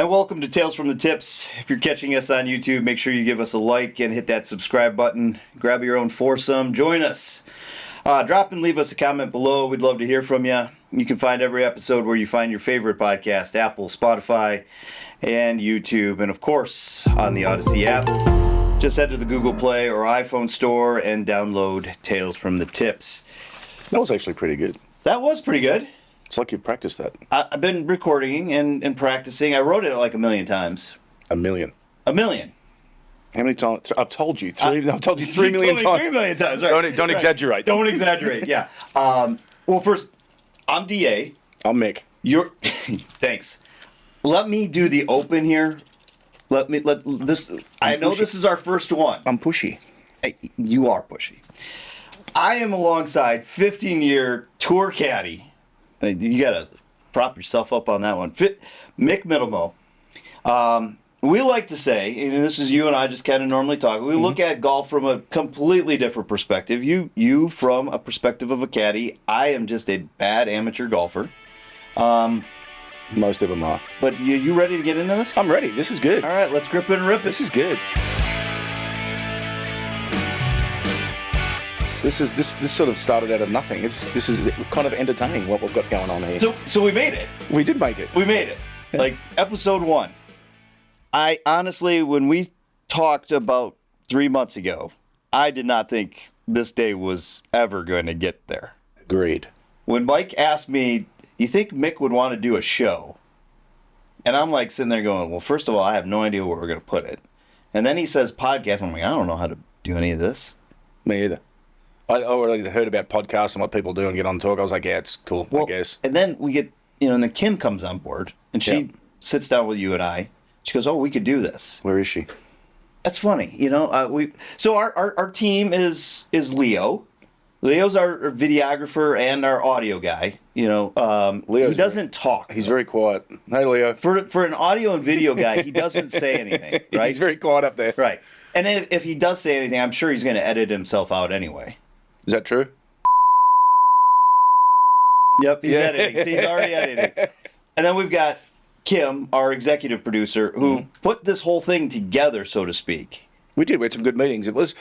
And welcome to Tales from the Tips. If you're catching us on YouTube, make sure you give us a like and hit that subscribe button. Grab your own foursome. Join us. Drop and leave us a comment below. We'd love to hear from you. You can find every episode where you find your favorite podcast, Apple, Spotify, and YouTube. And of course, on the Odyssey app. Just head to the Google Play or iPhone store and download Tales from the Tips. That was actually pretty good. That was pretty good. It's like you've practiced that. I've been recording and practicing. I wrote it like 1,000,000 times. 1,000,000. 1,000,000. How many times? I've told you 3. I've told you 3,000,000 times. 3,000,000 times. Right. Don't exaggerate. Don't exaggerate. Yeah. Well, first, I'm DA. I'm Mick. You're. Thanks. Let me do the open here. Let this. I know this is our first one. I'm pushy. You are pushy. I am alongside 15-year tour caddy. You gotta prop yourself up on that one. Mick Middlemo. We like to say, and this is you and I just kind of normally talk, we look at golf from a completely different perspective. You from a perspective of a caddy. I am just a bad amateur golfer. Most of them are. But you ready to get into this? I'm ready. This is good. All right, let's grip it and rip it. This is good. This sort of started out of nothing. This is kind of entertaining what we've got going on here. So we made it. We did make it. We made it. Yeah. Like episode 1. I honestly, when we talked about 3 months ago, I did not think this day was ever going to get there. Agreed. When Mike asked me, you think Mick would want to do a show? And I'm like sitting there going, well, first of all, I have no idea where we're going to put it. And then he says podcast. I'm like, I don't know how to do any of this. Me either. I already heard about podcasts and what people do and get on talk. I was like, yeah, it's cool, I guess. And then we get, and then Kim comes on board and she sits down with you and I. She goes, oh, we could do this. Where is she? That's funny. So our team is Leo. Leo's our videographer and our audio guy. He doesn't talk. He's very quiet. Hey, Leo. For an audio and video guy, he doesn't say anything, right? He's very quiet up there. Right. And then if he does say anything, I'm sure he's going to edit himself out anyway. Is that true? Yep, he's editing. See, he's already editing. And then we've got Kim, our executive producer, who put this whole thing together, so to speak. We did. We had some good meetings. It was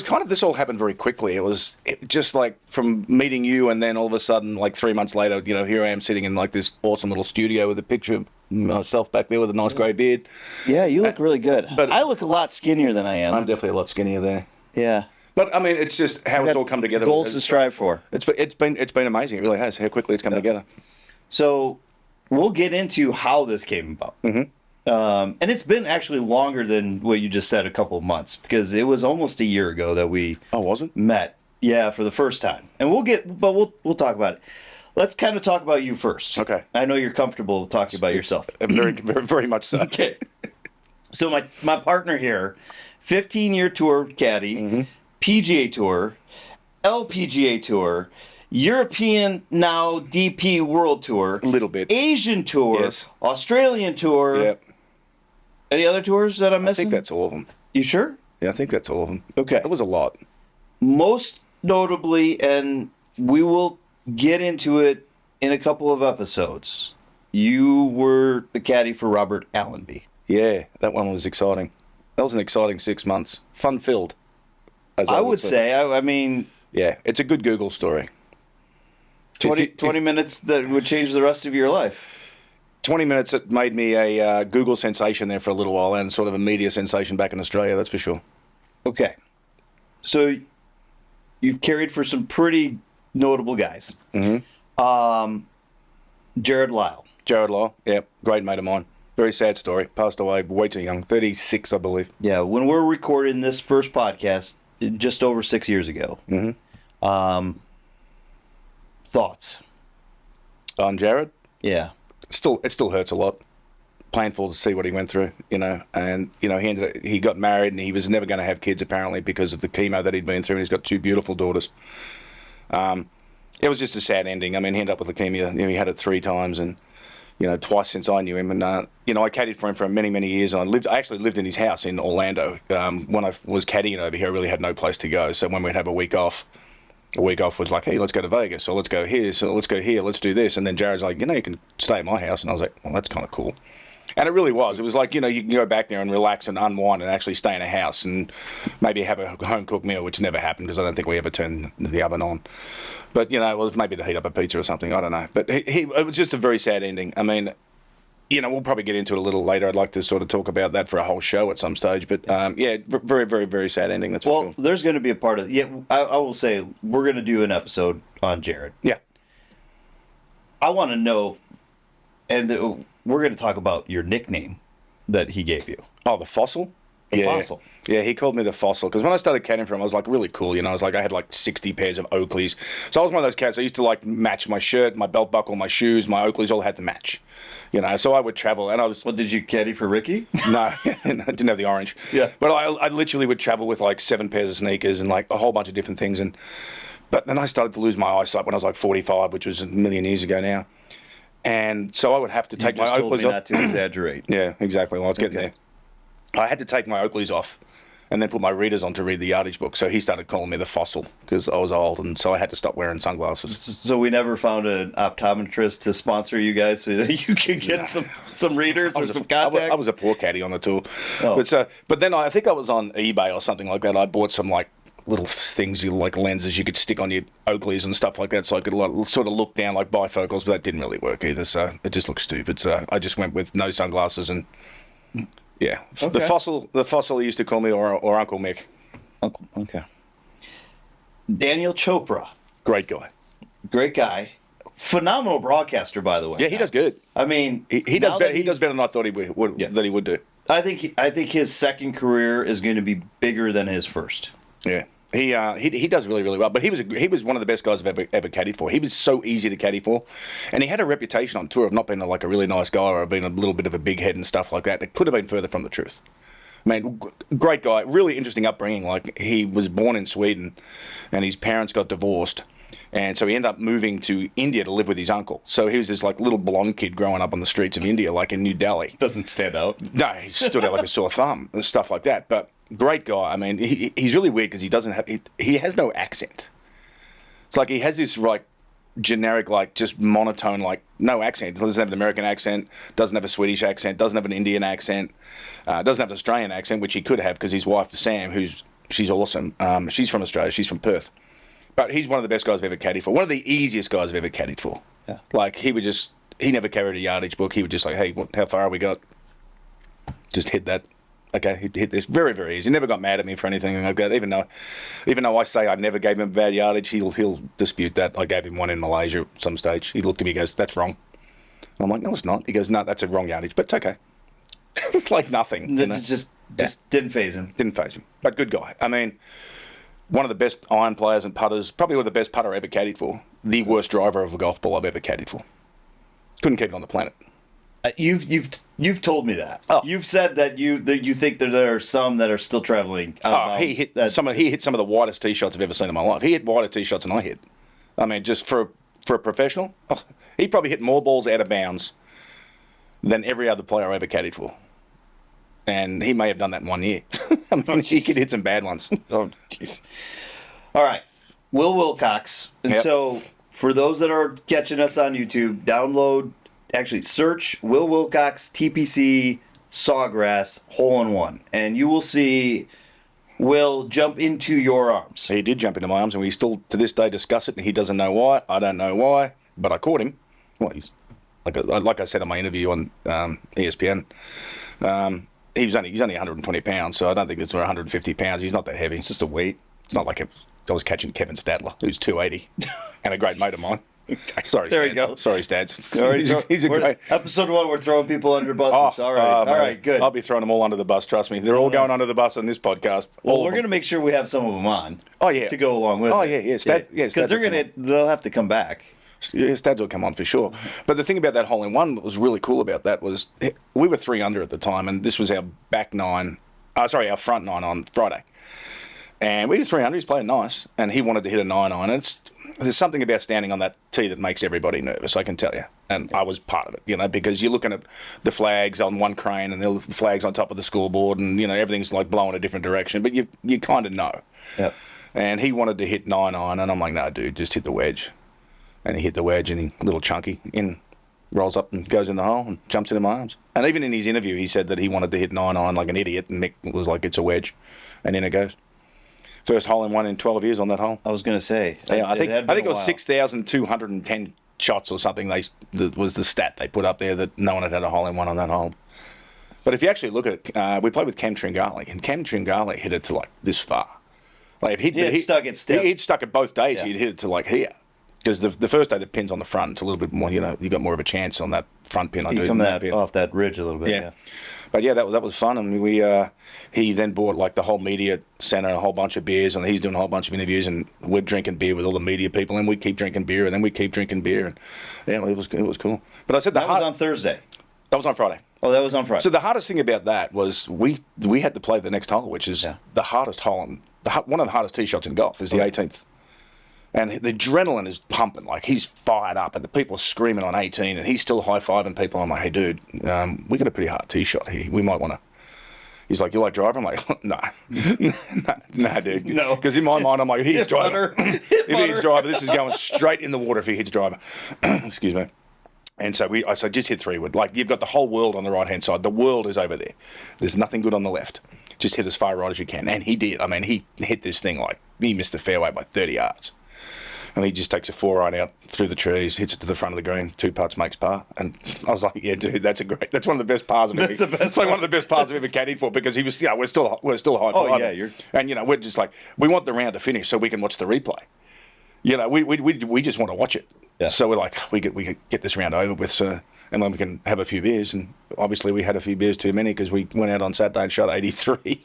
kind of, this all happened very quickly. It just like from meeting you and then all of a sudden, like 3 months later, here I am sitting in like this awesome little studio with a picture of myself back there with a nice grey beard. Yeah, you look really good. But I look a lot skinnier than I am. I'm definitely a lot skinnier there. Yeah. But I mean, it's just how it's all come together. Goals to strive for. It's been amazing. It really has. How quickly it's come together. So we'll get into how this came about. And it's been actually longer than what you just said, a couple of months, because it was almost a year ago that we met. Yeah, for the first time. And we'll talk about it. Let's kind of talk about you first. Okay. I know you're comfortable talking about yourself. Very, very, very much so. Okay. So my partner here, 15-year tour caddy, PGA Tour, LPGA Tour, European now DP World Tour. A little bit. Asian Tour. Yes. Australian Tour. Yep. Any other tours that I'm missing? I think that's all of them. You sure? Yeah, I think that's all of them. Okay. It was a lot. Most notably, and we will get into it in a couple of episodes, you were the caddy for Robert Allenby. Yeah, that one was exciting. That was an exciting 6 months. Fun-filled. I would say. I mean... Yeah, it's a good Google story. 20 minutes that would change the rest of your life. 20 minutes that made me a Google sensation there for a little while and sort of a media sensation back in Australia, that's for sure. Okay. So you've carried for some pretty notable guys. Jared Lyle. Jared Lyle, yeah, great mate of mine. Very sad story. Passed away way too young, 36, I believe. Yeah, when we're recording this first podcast, just over 6 years ago. Thoughts on Jared? Yeah, it still hurts a lot. Painful to see what he went through, and he got married and he was never going to have kids apparently because of the chemo that he'd been through. And he's got 2 beautiful daughters. It was just a sad ending. I mean, he ended up with leukemia. He had it 3 times, and twice since I knew him. And I caddied for him for many, many years. I actually lived in his house in Orlando. When I was caddying over here, I really had no place to go. So when we'd have a week off was like, hey, let's go to Vegas, or let's go here, so let's go here, let's do this. And then Jared's like, you can stay at my house. And I was like, well, that's kind of cool. And it really was. It was like, you can go back there and relax and unwind and actually stay in a house and maybe have a home-cooked meal, which never happened because I don't think we ever turned the oven on. But, it was maybe to heat up a pizza or something. I don't know. But it was just a very sad ending. I mean, we'll probably get into it a little later. I'd like to sort of talk about that for a whole show at some stage. But, very, very, very sad ending, that's for sure. There's going to be a part of it. Yeah, I will say we're going to do an episode on Jared. Yeah. I want to know, and we're going to talk about your nickname that he gave you. Oh, the Fossil? The Fossil. Yeah, he called me the Fossil because when I started caddying for him, I was like really cool. I was like, I had like 60 pairs of Oakleys. So I was one of those cats. I used to like match my shirt, my belt buckle, my shoes, my Oakleys all had to match. So I would travel, and I was. Well, did you caddy for Ricky? No, I didn't have the orange. Yeah. But I literally would travel with like 7 pairs of sneakers and like a whole bunch of different things. But then I started to lose my eyesight when I was like 45, which was a million years ago now. And so I would have to take my Oakleys off. Not to exaggerate. Yeah, exactly. Well, I was getting there. I had to take my Oakleys off and then put my readers on to read the yardage book. So he started calling me the Fossil because I was old, and so I had to stop wearing sunglasses. So we never found an optometrist to sponsor you guys so that you could get some readers or some contacts? I was a poor caddy on the tour. Oh. But then I think I was on eBay or something like that. I bought some like little things, like lenses you could stick on your Oakleys and stuff like that, so I could sort of look down like bifocals, but that didn't really work either, so it just looked stupid. So I just went with no sunglasses and yeah. Okay. The fossil he used to call me, or Uncle Mick. Okay. Daniel Chopra. Great guy. Great guy. Phenomenal broadcaster, by the way. Yeah, he does good. I mean, he does better. He does better than I thought he would. Yeah. That he would do. I think his second career is going to be bigger than his first. Yeah. He does really, really well, but he was one of the best guys I've ever caddied for. He was so easy to caddy for, and he had a reputation on tour of not being like a really nice guy or being a little bit of a big head and stuff like that. It could have been further from the truth. I mean, great guy, really interesting upbringing. Like, he was born in Sweden, and his parents got divorced, and so he ended up moving to India to live with his uncle. So he was this like little blonde kid growing up on the streets of India, like in New Delhi. Doesn't stand out. No, he stood out like a sore thumb and stuff like that. But great guy. I mean, he's really weird because he has no accent. It's like he has this like generic, like just monotone, like no accent. He doesn't have an American accent, doesn't have a Swedish accent, doesn't have an Indian accent, doesn't have an Australian accent, which he could have because his wife Sam, she's awesome. She's from Australia. She's from Perth. But he's one of the best guys I've ever caddied for. One of the easiest guys I've ever caddied for. Yeah. Like, he never carried a yardage book. He would just like, hey, how far have we got? Just hit that. Okay, he'd hit this very, very easy. He never got mad at me for anything like that. Even though I say I never gave him a bad yardage, he'll dispute that. I gave him one in Malaysia at some stage. He looked at me and goes, that's wrong. And I'm like, no, it's not. He goes, no, that's a wrong yardage, but it's okay. It's like nothing. Just didn't faze him. Didn't faze him. But good guy. I mean, one of the best iron players and putters, probably one of the best putter I ever caddied for. The worst driver of a golf ball I've ever caddied for. Couldn't keep it on the planet. You've told me that. Oh. You've said that you think that there are some that are still traveling out. He hit some of the widest tee shots I've ever seen in my life. He hit wider tee shots than I hit. I mean, just for a professional, he probably hit more balls out of bounds than every other player I ever caddied for. And he may have done that in 1 year. I mean, he could hit some bad ones. Oh, jeez. All right. Will Wilcox. And so, for those that are catching us on YouTube, search Will Wilcox TPC Sawgrass Hole-in-One. And you will see Will jump into your arms. He did jump into my arms, and we still, to this day, discuss it, and he doesn't know why. I don't know why, but I caught him. Well, he's, like I said on my interview on ESPN, he's only 120 pounds, so I don't think it's 150 pounds. He's not that heavy. It's just a weight. It's not like I was catching Kevin Stadler, who's 280, and a great mate of mine. Sorry, there Stads. you go. Sorry, Stads. He's a great... Episode 1, we're throwing people under buses. All right, good. I'll be throwing them all under the bus, trust me. They're all going under the bus on this podcast. Well, we're going to make sure we have some of them on. Oh, yeah. To go along with it. Yeah. Because they'll have to come back. Yeah, Stads will come on for sure. But the thing about that hole-in-one that was really cool about that was we were 3 under at the time, and this was our our front 9 on Friday. And we were 300. He's playing nice, and he wanted to hit a 9-iron. There's something about standing on that tee that makes everybody nervous, I can tell you. And I was part of it, because you're looking at the flags on one crane and the flags on top of the scoreboard, and everything's like blowing a different direction. But you kind of know. Yep. And he wanted to hit 9-iron, and I'm like, no, dude, just hit the wedge. And he hit the wedge, and he little chunky in. rolls up and goes in the hole and jumps into my arms. And even in his interview, he said that he wanted to hit 9-iron like an idiot, and Mick was like, it's a wedge. And in it goes. First hole in one in 12 years on that hole. I was going to say. Yeah, I think it was 6,210 shots or something. Was the stat they put up there that no one had a hole in one on that hole. But if you actually look at it, we played with Cam Tringali, and Cam Tringali hit it to like this far. Like if he'd stuck it stiff. He'd stuck it both days. Yeah. He'd hit it to like here. Because the first day the pin's on the front, it's a little bit more, you got more of a chance on that front pin. You come off that ridge a little bit. Yeah. But yeah, that was fun. And he then bought like the whole media center, a whole bunch of beers, and he's doing a whole bunch of interviews, and we're drinking beer with all the media people, and we keep drinking beer, and then we keep drinking beer, and yeah, it was cool. But I said that was on Thursday. That was on Friday. Oh, that was on Friday. So the hardest thing about that was we had to play the next hole, which is the hardest hole, one of the hardest tee shots in golf is the 18th. And the adrenaline is pumping. Like, he's fired up, and the people are screaming on 18, and he's still high-fiving people. I'm like, hey, dude, we got a pretty hard tee shot here. We might want to... He's like, you like driving? I'm like, no. No, dude. No. Because in my mind, I'm like, he's driver. Hit If he hits driver, this is going straight in the water if he hits driver. Excuse me. And so I said, just hit 3 wood. Like, you've got the whole world on the right-hand side. The world is over there. There's nothing good on the left. Just hit as far right as you can. And he did. I mean, he hit this thing like, he missed the fairway by 30 yards. And he just takes a 4-iron out through the trees, hits it to the front of the green, 2 putts makes par. And I was like, yeah, dude, that's one of the best pars I've ever. It's like one of the best pars I've ever caddied for, because he was, we're still high five. Oh yeah, and we're just like, we want the round to finish so we can watch the replay. We just want to watch it. Yeah. So we're like, we could get this round over with, and then we can have a few beers. And obviously we had a few beers too many, because we went out on Saturday and shot 83.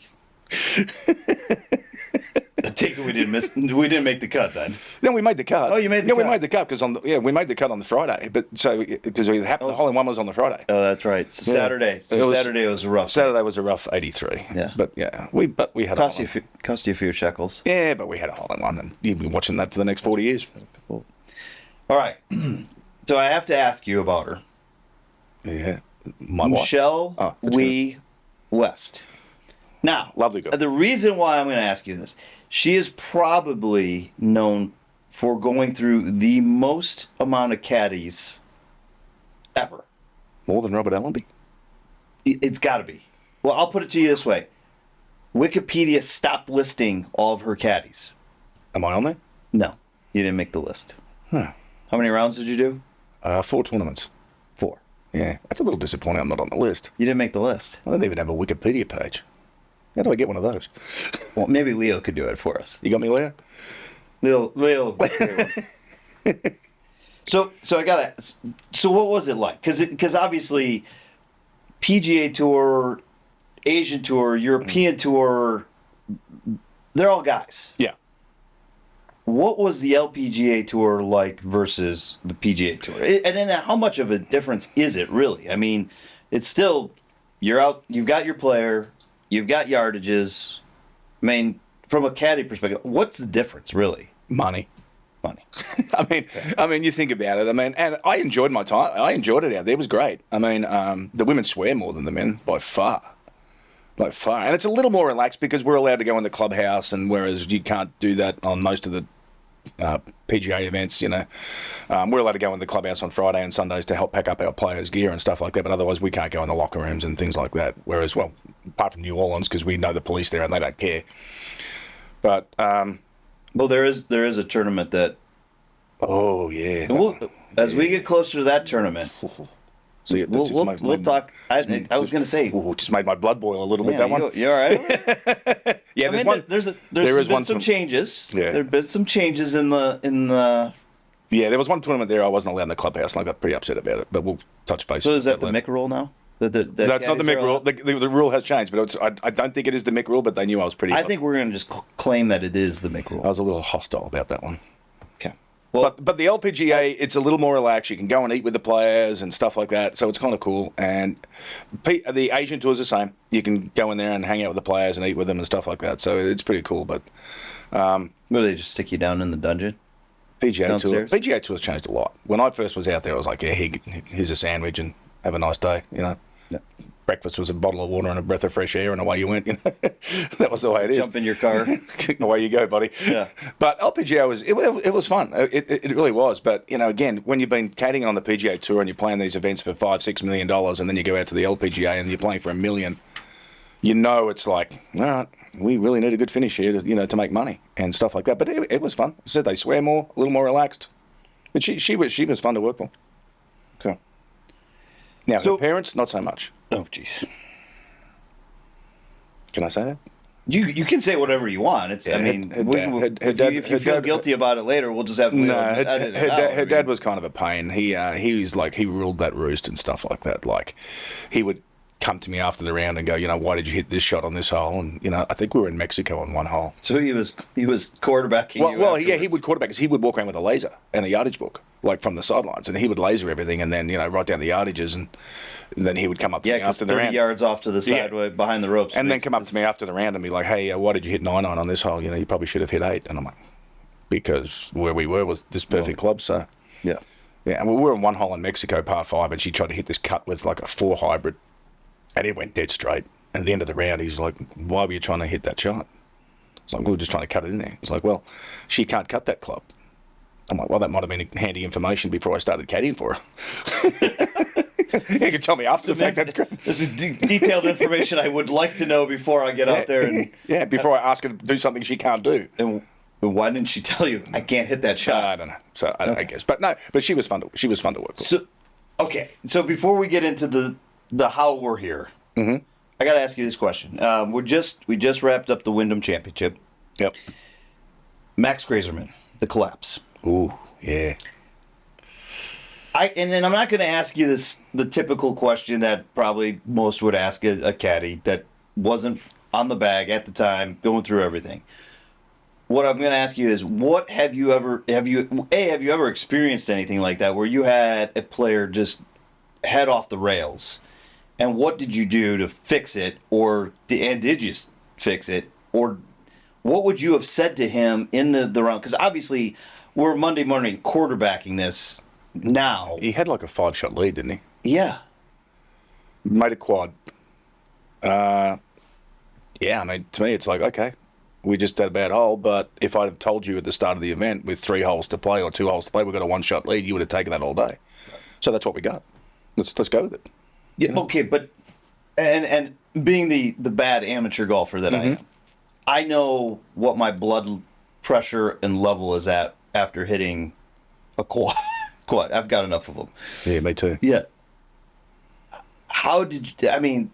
I take it we didn't make the cut then. No, we made the cut. Oh, you made the cut. Yeah, we made the cut because we made the cut on the Friday. But because the hole in one was on the Friday. Oh, that's right. So Saturday. Saturday was a rough. Saturday was a rough 83. Yeah. But yeah, we had cost you a few shekels. Yeah, but we had a hole in one, and you've been watching that for the next 40 years. Cool. All right. So I have to ask you about her. Yeah. My wife. Michelle West. Now, lovely girl. The reason why I'm going to ask you this, she is probably known for going through the most amount of caddies ever. More than Robert Allenby? It's got to be. Well, I'll put it to you this way. Wikipedia stopped listing all of her caddies. Am I on there? No, you didn't make the list. Huh. How many rounds did you do? 4 tournaments. 4. Yeah, that's a little disappointing I'm not on the list. You didn't make the list. I don't even have a Wikipedia page. How do I get one of those? Well, maybe Leo could do it for us. You got me, Leo? Leo. So what was it like? Because obviously, PGA Tour, Asian Tour, European Tour, they're all guys. Yeah. What was the LPGA Tour like versus the PGA Tour? And then how much of a difference is it really? I mean, it's still, you're out, you've got your player, you've got yardages. I mean, from a caddy perspective, what's the difference really? Money. I mean, you think about it. I mean, and I enjoyed my time. I enjoyed it out there. It was great. I mean, the women swear more than the men by far. And it's a little more relaxed because we're allowed to go in the clubhouse, and whereas you can't do that on most of the PGA events, we're allowed to go in the clubhouse on Friday and Sundays to help pack up our players' gear and stuff like that, but otherwise we can't go in the locker rooms and things like that. Whereas, well, apart from New Orleans, because we know the police there and they don't care. But well, there is a tournament that. Oh yeah. As we get closer to that tournament, so yeah, we'll talk. I was going to say, just made my blood boil a little bit. That one. You all right? Yeah, there's been some changes. Yeah. There've been some changes in the. Yeah, there was one tournament there I wasn't allowed in the clubhouse, and I got pretty upset about it. But we'll touch base. So is that the Mick rule now? That's not the Mick rule. The rule has changed, but I don't think it is the Mick rule. But they knew I was pretty. I think we're going to just claim that it is the Mick rule. I was a little hostile about that one. Okay. Well, but the LPGA, it's a little more relaxed. You can go and eat with the players and stuff like that, so it's kind of cool. And the Asian Tour is the same. You can go in there and hang out with the players and eat with them and stuff like that. So it's pretty cool. But will they just stick you down in the dungeon? PGA Tour's changed a lot. When I first was out there, I was like, yeah, here's a sandwich and have a nice day, Yeah. breakfast was a bottle of water and a breath of fresh air, and away you went. You know, that was the way it is. Jump in your car. Away you go, buddy. Yeah. But LPGA it was fun. It really was. But you know, again, when you've been caddying on the PGA Tour and you're playing these events for $5-6 million, and then you go out to the LPGA and you're playing for $1 million, you know, it's like, all right, we really need a good finish here to make money and stuff like that. But it was fun. I said they swear more, a little more relaxed. But she was fun to work for. Okay. Now, her parents, not so much. Oh, jeez. Can I say that? You can say whatever you want. It's if you feel guilty about it later, we'll just have to her dad was kind of a pain. He was like, he ruled that roost and stuff like that. Like, he would come to me after the round and go, you know, why did you hit this shot on this hole? And you know, I think we were in Mexico on one hole. So he was quarterbacking. Well, yeah, he would quarterback because he would walk around with a laser and a yardage book, like from the sidelines, and he would laser everything, and then write down the yardages, and then he would come up to me after the round. 30 yards off to the side behind the ropes. And then come up to me after the round and be like, hey, why did you hit 9 on this hole? You know, you probably should have hit 8. And I'm like, because where we were was this perfect club, so. Yeah. Yeah, and we were in one hole in Mexico, par 5, and she tried to hit this cut with like a 4 hybrid, and it went dead straight. And at the end of the round, he's like, why were you trying to hit that shot? It's like, we were just trying to cut it in there. It's like, well, she can't cut that club. I'm like, well, that might have been handy information before I started caddying for her. You can tell me after the fact. That's great. This is detailed information I would like to know before I get out there. And before I ask her to do something she can't do. And why didn't she tell you I can't hit that shot? I don't know. So I guess, but no. But she was fun to work with. So, okay. So before we get into the how we're here, I got to ask you this question. We just wrapped up the Wyndham Championship. Yep. Max Grazerman, the collapse. Ooh, yeah. And then I'm not going to ask you the typical question that probably most would ask a caddy that wasn't on the bag at the time, going through everything. What I'm going to ask you is, what have you ever experienced anything like that where you had a player just head off the rails, and what did you do to fix it, and did you fix it, or what would you have said to him in the round? Because obviously we're Monday morning quarterbacking this now. He had like a 5-shot lead, didn't he? Yeah. Made a quad. Yeah, I mean, to me, it's like, okay, we just had a bad hole, but if I'd have told you at the start of the event with 3 holes to play or 2 holes to play, we've got a 1-shot lead, you would have taken that all day. Right. So that's what we got. Let's go with it. Yeah. You know? Okay, but and being the bad amateur golfer that I am, I know what my blood pressure and level is at after hitting a quad. I've got enough of them. Yeah, me too. Yeah. How did you, I mean,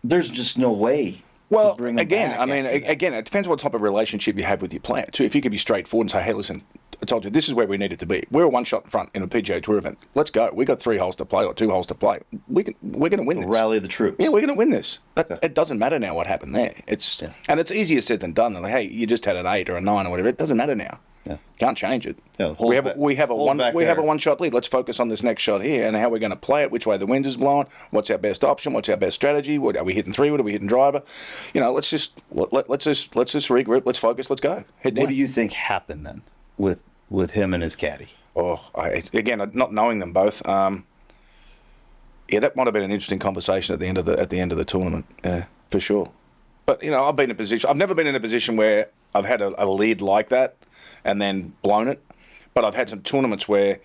there's just no way. Well, again, it depends what type of relationship you have with your player too. If you could be straightforward and say, hey, listen, I told you this is where we needed to be. We're a 1-shot in front in a PGA Tour event. Let's go. We got 3 holes to play or 2 holes to play. We're going to win this. Rally the troops. Yeah, we're going to win this. It doesn't matter now what happened there. And it's easier said than done. They're like, hey, you just had an 8 or a 9 or whatever. It doesn't matter now. Yeah. Can't change it. Yeah, we have a 1-shot lead. Let's focus on this next shot here and how we're going to play it. Which way the wind is blowing? What's our best option? What's our best strategy? What are we hitting 3-wood? Are we hitting driver? You know, let's just regroup. Let's focus. Let's go. What do you think happened then with him and his caddy? Oh, again, not knowing them both. Yeah, that might have been an interesting conversation at the end of the tournament. Yeah, for sure. But you know, I've never been in a position where I've had a lead like that and then blown it. But I've had some tournaments where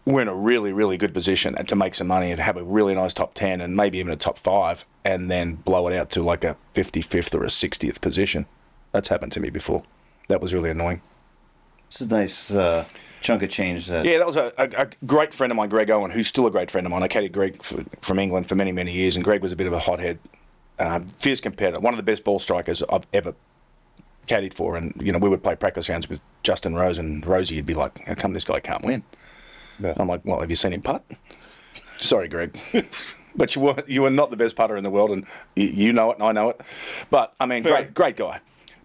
we're in a really, really good position and to make some money and have a really nice top 10 and maybe even a top 5 and then blow it out to like a 55th or a 60th position. That's happened to me before. That was really annoying. It's a nice chunk of change. Yeah, that was a great friend of mine, Greg Owen, who's still a great friend of mine. I caddied Greg from England for many, many years, and Greg was a bit of a hothead, fierce competitor, one of the best ball strikers I've ever caddied for. And, you know, we would play practice rounds with Justin Rose, and Rosie would be like, how come this guy can't win? Yeah. I'm like, well, have you seen him putt? Sorry, Greg. But you were not the best putter in the world, and you know it, and I know it. But, I mean, great guy.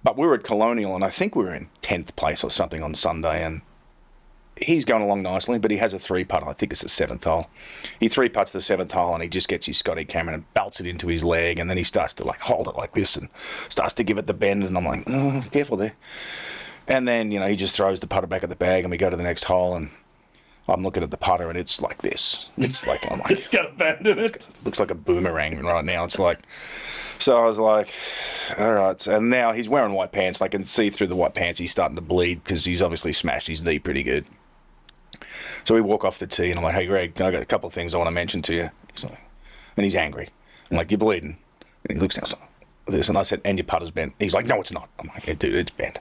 But we were at Colonial, and I think we were in 10th place or something on Sunday, and he's going along nicely, but he has a 3-putt. I think it's the 7th hole. He 3-putts the 7th hole, and he just gets his Scotty Cameron and belts it into his leg, and then he starts to like hold it like this and starts to give it the bend, and I'm like, oh, careful there. And then, you know, he just throws the putter back at the bag, and we go to the next hole, and I'm looking at the putter and it's like this. It's like, I'm like, It's got a bend in it. looks like a boomerang right now. It's like, so I was like, all right. And now he's wearing white pants. I can see through the white pants he's starting to bleed because he's obviously smashed his knee pretty good. So we walk off the tee and I'm like, hey, Greg, I got a couple of things I want to mention to you. He's like, and he's angry. I'm like, you're bleeding. And he looks down, like this, and I said, and your putter's bent. He's like, no, it's not. I'm like, yeah, dude, it's bent.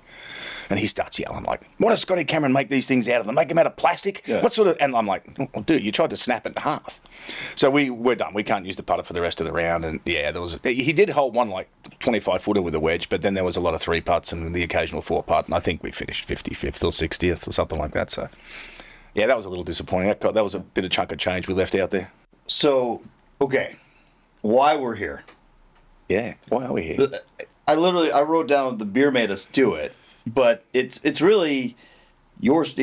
And he starts yelling like, what does Scotty Cameron make these things out of? They make them out of plastic? Yeah. What sort of... And I'm like, well, dude, you tried to snap it in half. So we're done. We can't use the putter for the rest of the round. And yeah, he did hold one like 25-footer with a wedge, but then there was a lot of 3 putts and the occasional 4 putt. And I think we finished 55th or 60th or something like that. So yeah, that was a little disappointing. That was a bit of chunk of change we left out there. So, okay, why we're here? Yeah, why are we here? I wrote down the beer made us do it, but it's really yours.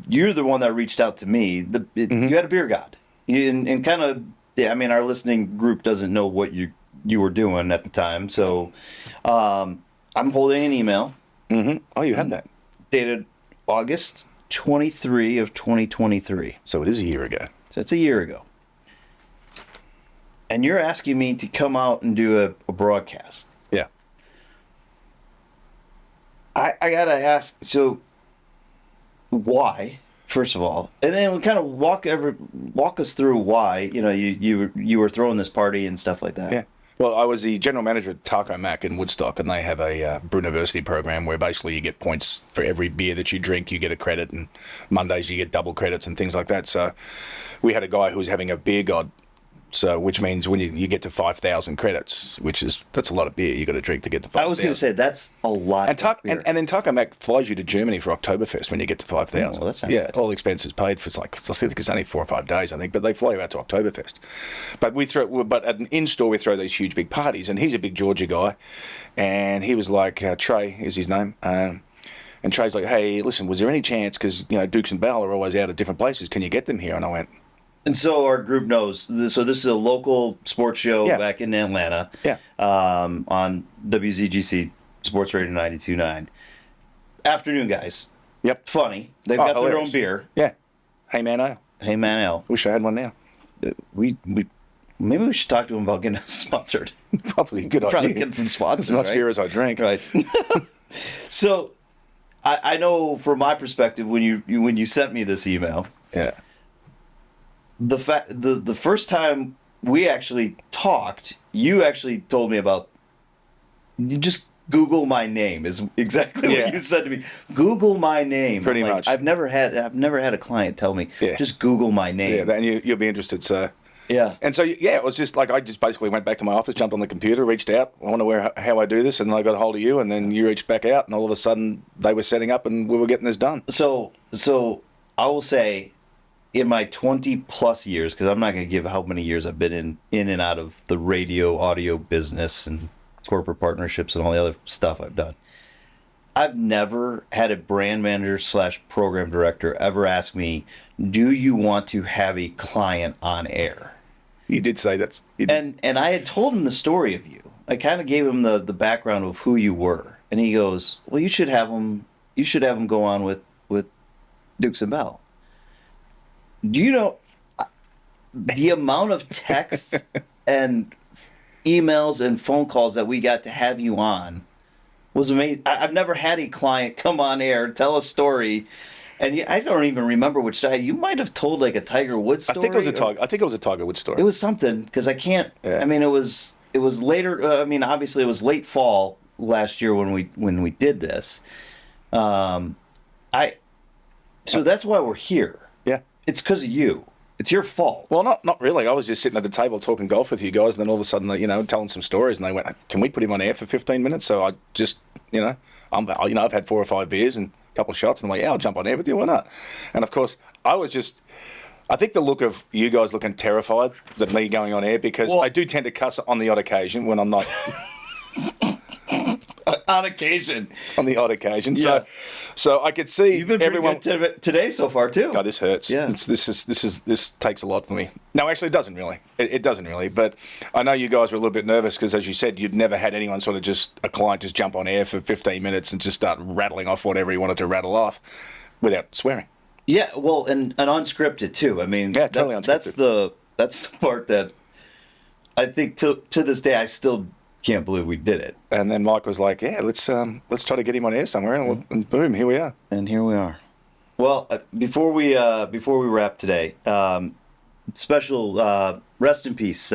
You're the one that reached out to me. You had a beer god, and kind of. Yeah, I mean, our listening group doesn't know what you were doing at the time, so I'm holding an email. Mm-hmm. Oh, you had that dated August 23 of 2023. So it is a year ago. So it's a year ago. And you're asking me to come out and do a broadcast. Yeah. I gotta ask, so why, first of all, and then we kind of walk us through why, you were throwing this party and stuff like that. Yeah. Well, I was the general manager at Taco Mac in Woodstock, and they have a Brewniversity program where basically you get points for every beer that you drink. You get a credit, and Mondays you get double credits and things like that. So we had a guy who was having a beer god. So, which means when you get to 5,000 credits, that's a lot of beer you got to drink to get to 5,000. I was going to say that's a lot. And then Taco Mac flies you to Germany for Oktoberfest when you get to 5,000. Oh, well, that's not bad. All expenses paid for. I think it's only 4 or 5 days, I think, but they fly you out to Oktoberfest. But at an in-store we throw these huge big parties, and he's a big Georgia guy, and he was like, Trey is his name. And Trey's like, hey, listen, was there any chance, because Dukes and Bell are always out at different places, can you get them here? And I went. And so our group knows. So this is a local sports show back in Atlanta. Yeah. On WZGC Sports Radio 92.9. Afternoon guys. Yep. Funny. They've got hilarious. their own beer. Yeah. Hey Man Ale. Hey Man Ale. Wish I had one now. We maybe we should talk to them about getting us sponsored. Probably a good idea. Probably get some sponsors. As much right? beer as I drink. Right. So, I know from my perspective when you sent me this email. Yeah. The first time we actually talked, you actually told me about. You just Google my name is exactly what you said to me. Google my name. Pretty much. I've never had a client tell me just Google my name. Yeah, then you'll be interested, sir. Yeah. And so it was just like I just basically went back to my office, jumped on the computer, reached out. I wonder how I do this, and I got a hold of you, and then you reached back out, and all of a sudden they were setting up, and we were getting this done. So I will say, in my 20+ years, because I'm not going to give how many years I've been in and out of the radio, audio business and corporate partnerships and all the other stuff I've done, I've never had a brand manager / program director ever ask me, do you want to have a client on air? You did say that. And I had told him the story of you. I kind of gave him the background of who you were. And he goes, well, you should have him go on with Dukes and Bell. Do you know the amount of texts and emails and phone calls that we got to have you on was amazing. I've never had a client come on air, tell a story, and I don't even remember which side. You might have told like a Tiger Woods story. I think it was a Tiger Woods story. It was something, because I can't. Yeah. I mean, it was later. Obviously, it was late fall last year when we did this. So that's why we're here. Yeah. It's because of you. It's your fault. Well, not really. I was just sitting at the table talking golf with you guys, and then all of a sudden, telling some stories, and they went, "Can we put him on air for 15 minutes?" So I just, I've had 4 or 5 beers and a couple of shots, and I'm like, "Yeah, I'll jump on air with you. Why not?" And of course, I think the look of you guys looking terrified that me going on air, because I do tend to cuss on the odd occasion when I'm not. On occasion. On the odd occasion. Yeah. So I could see You've been everyone good today so far too. God, this hurts. Yeah. This takes a lot for me. No, actually, it doesn't really. It doesn't really. But I know you guys were a little bit nervous because, as you said, you'd never had anyone a client just jump on air for 15 minutes and just start rattling off whatever he wanted to rattle off without swearing. Yeah, well, and unscripted too. I mean, Yeah, totally that's the part that I think to this day I still can't believe we did it. And then Mike was like, "Yeah, let's try to get him on air somewhere," and boom, here we are. And here we are. Well, before we wrap today, special rest in peace,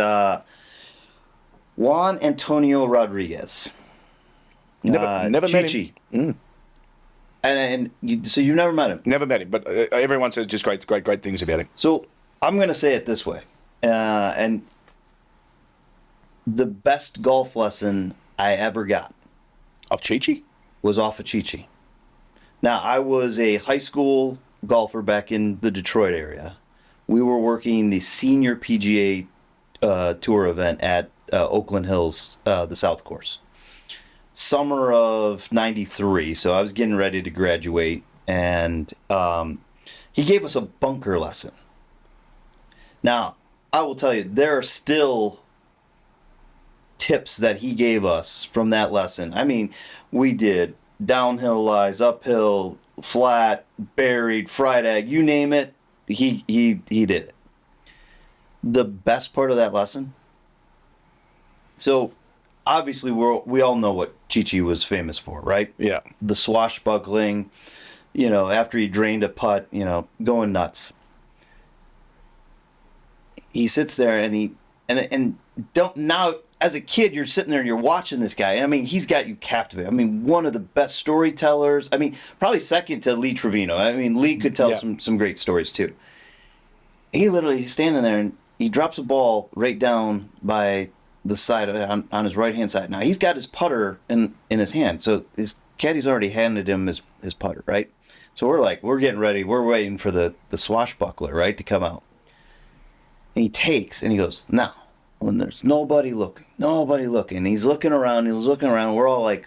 Juan Antonio Rodriguez. Never met Chi-Chi. him. So you've never met him? Never met him, but everyone says just great things about him. So I'm going to say it this way, and the best golf lesson I ever got Of Chi-Chi? was off of Chi-Chi. Now, I was a high school golfer back in the Detroit area. We were working the senior PGA tour event at Oakland Hills, the South Course. Summer of '93, so I was getting ready to graduate, and he gave us a bunker lesson. Now, I will tell you, there are still tips that he gave us from that lesson. I mean, we did downhill lies, uphill, flat, buried, fried egg, you name it, he did it. The best part of that lesson, so obviously we all know what Chi-Chi was famous for, right? Yeah. The swashbuckling, after he drained a putt, going nuts. He sits there and don't now. As a kid, you're sitting there and you're watching this guy. I mean, he's got you captivated. I mean, one of the best storytellers. I mean, probably second to Lee Trevino. I mean, Lee could tell some great stories too. He's standing there and he drops a ball right down by the side of it on his right hand side. Now he's got his putter in his hand, so his caddy's already handed him his putter, right? So we're getting ready. We're waiting for the swashbuckler, right, to come out. And he takes and he goes, now. When there's nobody looking. And he's looking around. We're all like,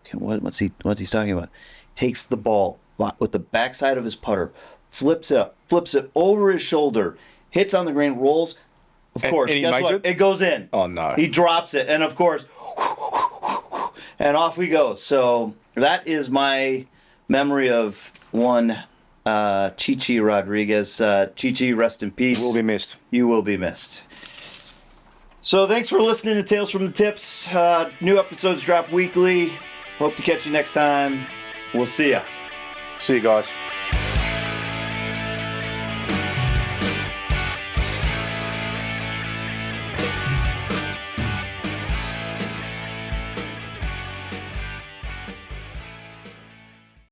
okay, what's he talking about? Takes the ball with the backside of his putter, flips it over his shoulder, hits on the green, rolls. Of course, and guess what? It goes in. Oh no! He drops it, and of course, and off we go. So that is my memory of one Chi-Chi Rodriguez. Chi-Chi, rest in peace. You will be missed. You will be missed. So thanks for listening to Tales from the Tips. New episodes drop weekly. Hope to catch you next time. We'll see ya. See you guys.